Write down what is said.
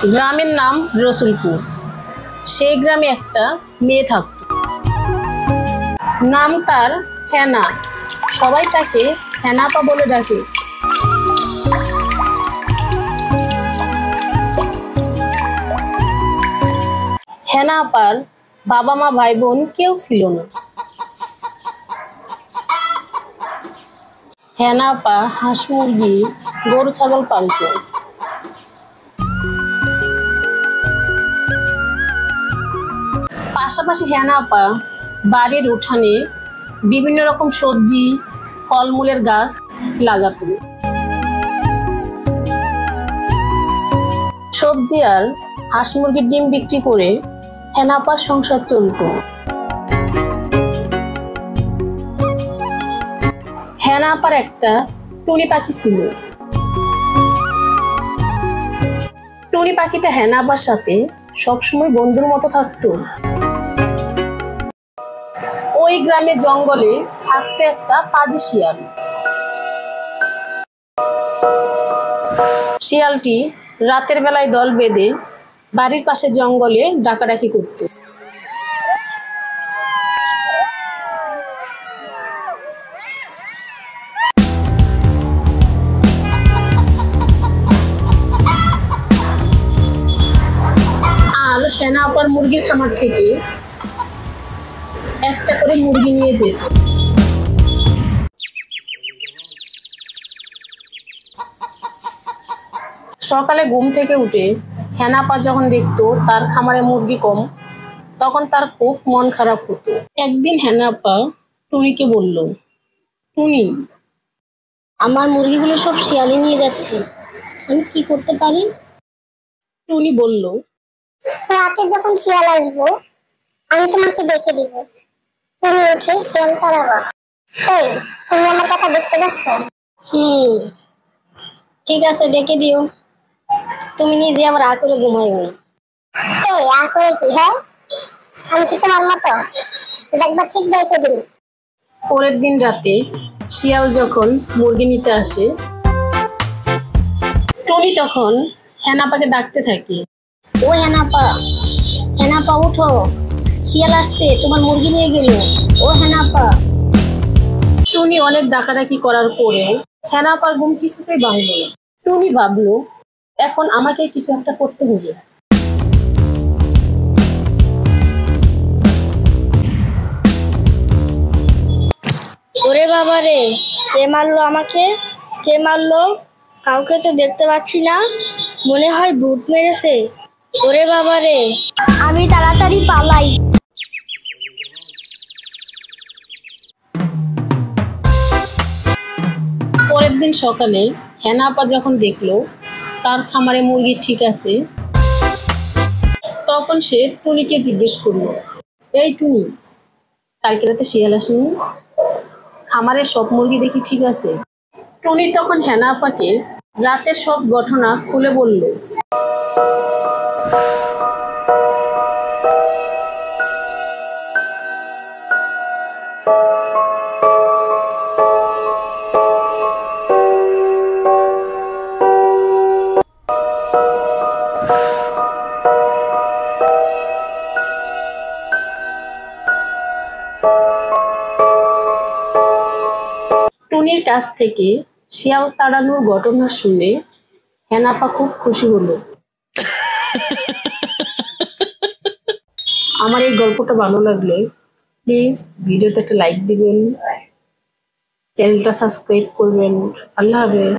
গ্রামের নাম রসুলপুর। সেই গ্রামে একটা মেয়ে থাকত, নাম তার হেনা। সবাই তাকে হেনাপা বলে ডাকে। হেনাপার বাবা মা ভাই বোন কেউ ছিল না। হেনাপা হাঁস মুরগি গরু ছাগল পালত। পাশাপাশি হেনাপা বাড়ির উঠানে বিভিন্ন রকম সবজি ফলমূলের গাছ লাগাতো। সবজি আর হাঁস মুরগির ডিম বিক্রি করে হেনাপার সংসার চলত। হেনাপার একটা টুনি পাখি ছিল। টুনি পাখিটা হেনাপার সাথে সবসময় বন্ধুর মতো থাকতো। ওই গ্রামে জঙ্গলে থাকতো একটা পাজি শিয়াল। শিয়ালটি রাতের বেলায় দল বেঁধে বাড়ির পাশে জঙ্গলে ডাকাডাকি করত। আর হেনাপার মুরগির খামার থেকে একটা করে মুরগি নিয়ে যেত। সকালে ঘুম থেকে উঠে হেনাপা যখন দেখতো তার খামারে মুরগি কম, তখন তার খুব মন খারাপ হতো। একদিন হেনাপা টুনিকে বলল, টুনি, আমার মুরগিগুলো সব শিয়ালে নিয়ে যাচ্ছে, আমি কি করতে পারি? টুনি বলল, রাতে যখন শিয়াল আসবো আমি তোমাকে ডেকে দিব, তুমি উঠে শিয়াল তাড়াবা। এই, তুমি আমার কথা বুঝতে পারছো? ঠিক আছে, ডেকে দিও। তুমি নিজে আবার আ করে ঘুমাইও না। এই আ করে কি? হ্যাঁ, আমি কি তোমার মতো? দেখবা ঠিক দেখে দিন। পরের দিন রাতে শিয়াল যখন মুরগি নিতে আসে, টুনি তখন হেনাপাকে ডাকতে থাকে, ও হেনাপা, হেনাপা উঠো, শিয়াল আসছে, তোমার মুরগি নিয়ে গেল। ও হেনাপা। টুনি অনেক ডাকাডাকি করার পরেও হেনাপার ঘুম কিছুতেই ভাঙল না। টুনি ভাবলো, এখন আমাকে কিছু একটা করতে হবে। ওরে বাবা রে, কে মারলো আমাকে? কে মারলো? কাউকে তো দেখতে পাচ্ছি না, মনে হয় ভূত মেরেছে। ওরে বাবা রে, আমি তাড়াতাড়ি পালাই। পরের দিন সকালে হেনাপা যখন দেখলো তার খামারে মুরগি ঠিক আছে, তখন সে টুনিকে জিজ্ঞেস করলো, এই টুনি, কালকে রাতে শিয়াল আসেনি? খামারের সব মুরগি দেখি ঠিক আছে? টুনি তখন হেনাপাকে রাতের সব ঘটনা খুলে বলল। টুনির কাছ থেকে শিয়াল তাড়ানোর ঘটনা শুনে হেনাপা খুব খুশি হলো। আমার এই গল্পটা ভালো লাগলে প্লিজ ভিডিওতে একটা লাইক দিবেন, চ্যানেলটা সাবস্ক্রাইব করবেন। আল্লাহ হাফেজ।